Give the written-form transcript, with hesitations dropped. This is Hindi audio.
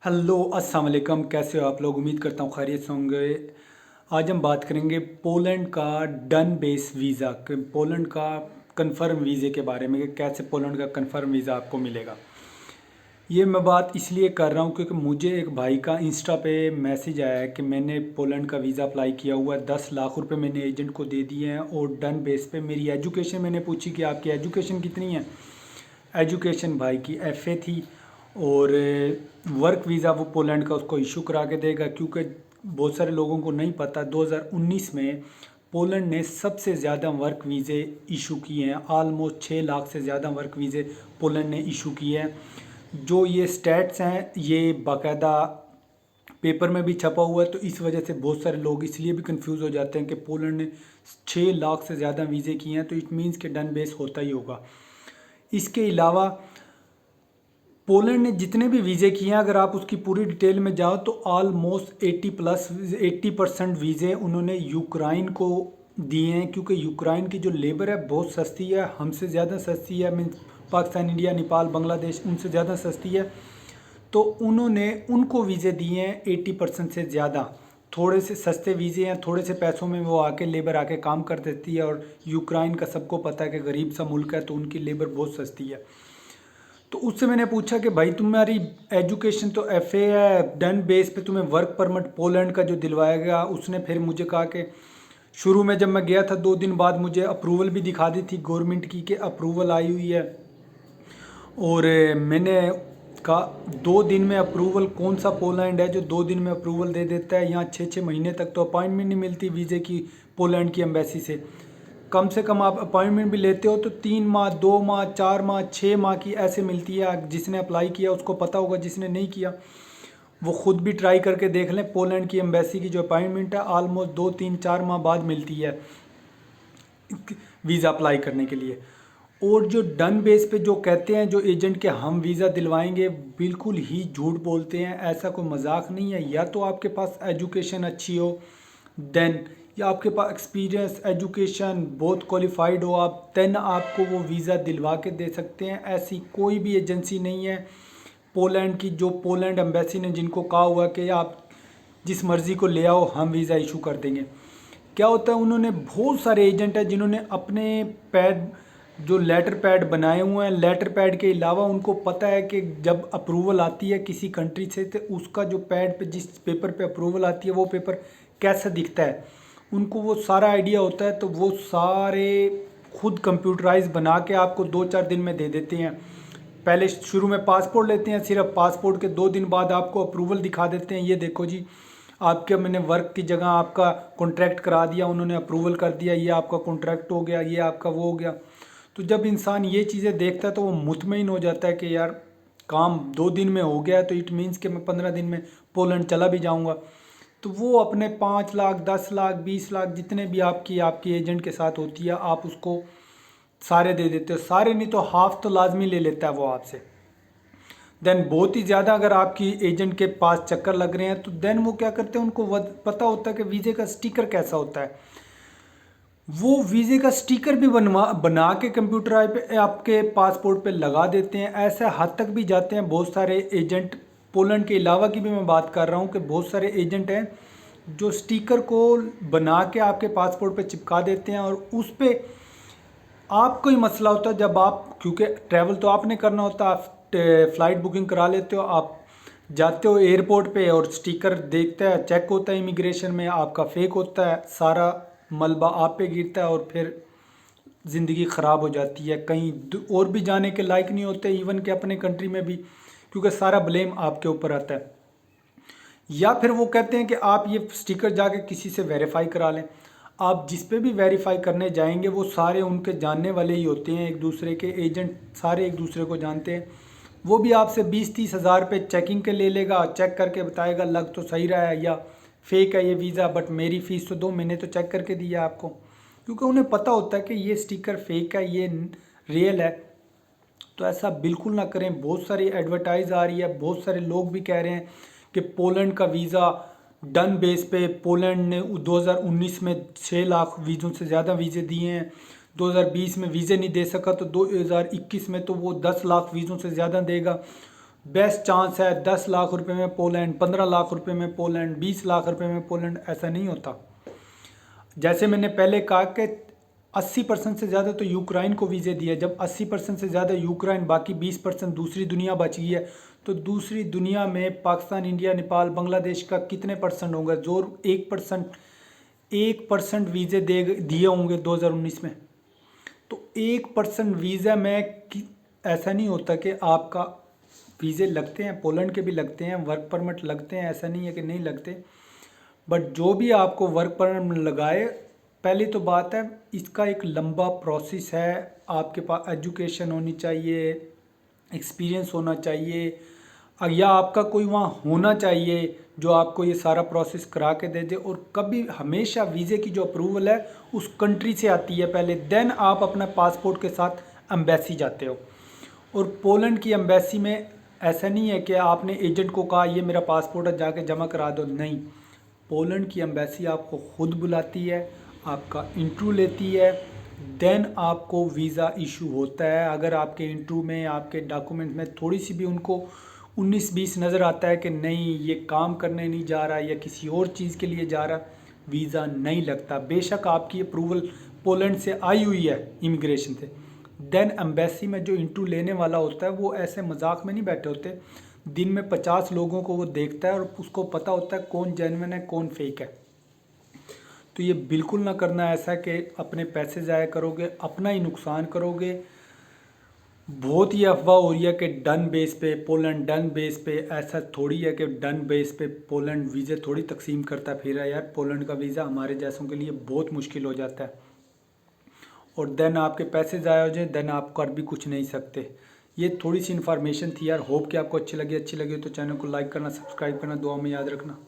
हेलो अस्सलाम वालेकुम, कैसे हो आप लोग। उम्मीद करता हूँ खैरियत से होंगे। आज हम बात करेंगे पोलैंड का डन बेस वीज़ा, पोलैंड का कंफर्म वीज़े के बारे में कि कैसे पोलैंड का कंफर्म वीज़ा आपको मिलेगा। ये मैं बात इसलिए कर रहा हूँ क्योंकि मुझे एक भाई का इंस्टा पे मैसेज आया है कि मैंने पोलैंड का वीज़ा अप्लाई किया हुआ है, 10 लाख रुपए मैंने एजेंट को दे दिए हैं और डन बेस पे मेरी एजुकेशन मैंने पूछी कि आपकी एजुकेशन कितनी है। एजुकेशन भाई की एफए थी और वर्क वीज़ा वो पोलैंड का उसको इशू करा के देगा, क्योंकि बहुत सारे लोगों को नहीं पता 2019 में पोलैंड ने सबसे ज़्यादा वर्क वीज़े इशू किए हैं। आलमोस्ट 6 लाख से ज़्यादा वर्क वीज़े पोलैंड ने इशू किए हैं। जो ये स्टैट्स हैं ये बाकायदा पेपर में भी छपा हुआ है, तो इस वजह से बहुत सारे लोग इसलिए भी कंफ्यूज हो जाते हैं कि पोलैंड ने 6 लाख से ज़्यादा वीज़े किए हैं, तो इट मीन्स कि डन बेस होता ही होगा। इसके अलावा पोलैंड ने जितने भी वीज़े किए हैं, अगर आप उसकी पूरी डिटेल में जाओ तो ऑलमोस्ट 80% वीज़े उन्होंने यूक्रेन को दिए हैं, क्योंकि यूक्रेन की जो लेबर है बहुत सस्ती है, हमसे ज़्यादा सस्ती है। मीन्स पाकिस्तान, इंडिया, नेपाल, बांग्लादेश उनसे ज़्यादा सस्ती है। तो उन्होंने उनको वीज़े दिए हैं 80% से ज़्यादा। थोड़े से सस्ते वीज़े हैं, थोड़े से पैसों में वो आके लेबर आके काम कर देती है। और यूक्रेन का सबको पता है कि गरीब सा मुल्क है, तो उनकी लेबर बहुत सस्ती है। तो उससे मैंने पूछा कि भाई तुम्हारी एजुकेशन तो एफए है, डन बेस पे तुम्हें वर्क परमिट पोलैंड का जो दिलवाया गया। उसने फिर मुझे कहा कि शुरू में जब मैं गया था 2 दिन बाद मुझे अप्रूवल भी दिखा दी थी गवर्नमेंट की कि अप्रूवल आई हुई है। और मैंने कहा 2 दिन में अप्रूवल, कौन सा पोलैंड है जो 2 दिन में अप्रूवल दे देता है। यहाँ 6-6 महीने तक तो अपॉइंटमेंट नहीं मिलती वीज़े की पोलैंड की एम्बेसी से कम आप अपॉइंटमेंट भी लेते हो तो 3 माह, 2 माह, 4 माह, 6 माह की ऐसे मिलती है। जिसने अप्लाई किया उसको पता होगा, जिसने नहीं किया वो खुद भी ट्राई करके देख लें। पोलैंड की एम्बेसी की जो अपॉइंटमेंट है ऑलमोस्ट 2-3-4 माह बाद मिलती है वीज़ा अप्लाई करने के लिए। और जो डन बेस पे जो कहते हैं जो एजेंट के हम वीज़ा दिलवाएंगे, बिल्कुल ही झूठ बोलते हैं। ऐसा कोई मजाक नहीं है। या तो आपके पास एजुकेशन अच्छी हो देन, या आपके पास एक्सपीरियंस, एजुकेशन बहुत क्वालिफाइड हो आप, देन आपको वो वीज़ा दिलवा के दे सकते हैं। ऐसी कोई भी एजेंसी नहीं है पोलैंड की, जो पोलैंड एम्बेसी ने जिनको कहा हुआ कि आप जिस मर्ज़ी को ले आओ हम वीज़ा इशू कर देंगे। क्या होता है, उन्होंने बहुत सारे एजेंट हैं जिन्होंने अपने पैड जो लेटर पैड बनाए हुए हैं। लेटर पैड के अलावा उनको पता है कि जब अप्रूवल आती है किसी कंट्री से तो उसका जो पैड पे जिस पेपर पे अप्रूवल आती है वो पेपर कैसा दिखता है, उनको वो सारा आइडिया होता है। तो वो सारे खुद कंप्यूटराइज बना के आपको 2-4 दिन में दे देते हैं। पहले शुरू में पासपोर्ट लेते हैं, सिर्फ पासपोर्ट के 2 दिन बाद आपको अप्रूवल दिखा देते हैं। ये देखो जी, आपके मैंने वर्क की जगह आपका कॉन्ट्रैक्ट करा दिया, उन्होंने अप्रूवल कर दिया, ये आपका कॉन्ट्रैक्ट हो गया, ये आपका वो हो गया। तो जब इंसान ये चीज़ें देखता है तो वो मुतमईन हो जाता है कि यार काम 2 दिन में हो गया, तो इट मीन्स कि मैं 15 दिन में पोलैंड चला भी जाऊंगा। तो वो अपने 5 लाख, 10 लाख, 20 लाख जितने भी आपकी एजेंट के साथ होती है, आप उसको सारे दे देते हो। सारे नहीं तो हाफ तो लाजमी ले लेता है वो आपसे। देन बहुत ही ज़्यादा अगर आपकी एजेंट के पास चक्कर लग रहे हैं तो देन वो क्या करते हैं, उनको पता होता है कि वीज़े का स्टिकर कैसा होता है। वो वीज़े का स्टिकर भी बना के कंप्यूटर पे आपके पासपोर्ट पे लगा देते हैं। ऐसे हद तक भी जाते हैं बहुत सारे एजेंट। पोलैंड के अलावा की भी मैं बात कर रहा हूँ कि बहुत सारे एजेंट हैं जो स्टिकर को बना के आपके पासपोर्ट पे चिपका देते हैं। और उस पर आपको ही मसला होता है जब आप, क्योंकि ट्रैवल तो आपने करना होता है, आप फ़्लाइट बुकिंग करा लेते हो, आप जाते हो एयरपोर्ट पे और स्टिकर देखता है, चेक होता है इमिग्रेशन में, आपका फेक होता है, सारा मलबा आप पे गिरता है और फिर ज़िंदगी ख़राब हो जाती है। कहीं और भी जाने के लायक नहीं होते, इवन के अपने कंट्री में भी, क्योंकि सारा ब्लेम आपके ऊपर आता है। या फिर वो कहते हैं कि आप ये स्टिकर जाके किसी से वेरीफाई करा लें। आप जिस पे भी वेरीफाई करने जाएंगे वो सारे उनके जानने वाले ही होते हैं, एक दूसरे के एजेंट सारे एक दूसरे को जानते हैं। वो भी आपसे 20-30 हज़ार पे चेकिंग के ले लेगा, चेक करके बताएगा लग तो सही रहा है या फेक है ये वीज़ा, बट मेरी फ़ीस तो दो, मैंने तो चेक करके दिया आपको। क्योंकि उन्हें पता होता है कि ये स्टिकर फेक है, ये रियल है। तो ऐसा बिल्कुल ना करें। बहुत सारी एडवर्टाइज आ रही है, बहुत सारे लोग भी कह रहे हैं कि पोलैंड का वीज़ा डन बेस पे पोलैंड ने 2019 में 6 लाख वीज़ों से ज़्यादा वीज़े दिए हैं। 2020 में वीज़े नहीं दे सका तो 2021 में तो वो 10 लाख वीज़ों से ज़्यादा देगा। बेस्ट चांस है 10 लाख रुपए में पोलैंड, 15 लाख रुपए में पोलैंड, 20 लाख रुपए में पोलैंड, ऐसा नहीं होता। जैसे मैंने पहले कहा कि 80% से ज़्यादा तो यूक्रेन को वीज़े दिए, जब 80% से ज़्यादा यूक्रेन, बाकी 20% दूसरी दुनिया बच गई है, तो दूसरी दुनिया में पाकिस्तान, इंडिया, नेपाल, बांग्लादेश का कितने परसेंट होंगे? जोर 1% वीज़े दिए होंगे 2019 में। तो 1% वीज़ा में ऐसा नहीं होता कि आपका वीज़े लगते हैं, पोलैंड के भी लगते हैं, वर्क परमिट लगते हैं, ऐसा नहीं है कि नहीं लगते। बट जो भी आपको वर्क परमिट लगाए, पहली तो बात है इसका एक लंबा प्रोसेस है। आपके पास एजुकेशन होनी चाहिए, एक्सपीरियंस होना चाहिए, या आपका कोई वहाँ होना चाहिए जो आपको ये सारा प्रोसेस करा के दे दे। और कभी हमेशा वीज़े की जो अप्रूवल है उस कंट्री से आती है पहले, देन आप अपना पासपोर्ट के साथ एम्बेसी जाते हो। और पोलैंड की एम्बेसी में ऐसा नहीं है कि आपने एजेंट को कहा ये मेरा पासपोर्ट है जाके जमा करा दो, नहीं। पोलैंड की एम्बेसी आपको खुद बुलाती है, आपका इंटरव्यू लेती है, देन आपको वीज़ा इशू होता है। अगर आपके इंटरव्यू में, आपके डॉक्यूमेंट में थोड़ी सी भी उनको 19-20 नज़र आता है कि नहीं ये काम करने नहीं जा रहा या किसी और चीज़ के लिए जा रहा, वीज़ा नहीं लगता। बेशक आपकी अप्रूवल पोलैंड से आई हुई है इमिग्रेशन से, देन एम्बेसी में जो इंटरव्यू लेने वाला होता है वो ऐसे मजाक में नहीं बैठे होते। दिन में 50 लोगों को वो देखता है और उसको पता होता है कौन जेन्युइन है कौन फेक है। तो ये बिल्कुल ना करना ऐसा कि अपने पैसे ज़ाया करोगे, अपना ही नुकसान करोगे। बहुत ही अफवाह हो रही है कि डन बेस पे पोलैंड, डन बेस पे, ऐसा थोड़ी है कि डन बेस पे पोलैंड वीज़े थोड़ी तकसीम करता फिर है यार। पोलैंड का वीज़ा हमारे जैसों के लिए बहुत मुश्किल हो जाता है, और देन आपके पैसे ज़ाया हो जाए, देन आप कर भी कुछ नहीं सकते। ये थोड़ी सी इन्फॉर्मेशन थी यार, होप कि आपको अच्छी लगी हो तो चैनल को लाइक करना, सब्सक्राइब करना, दुआ में याद रखना।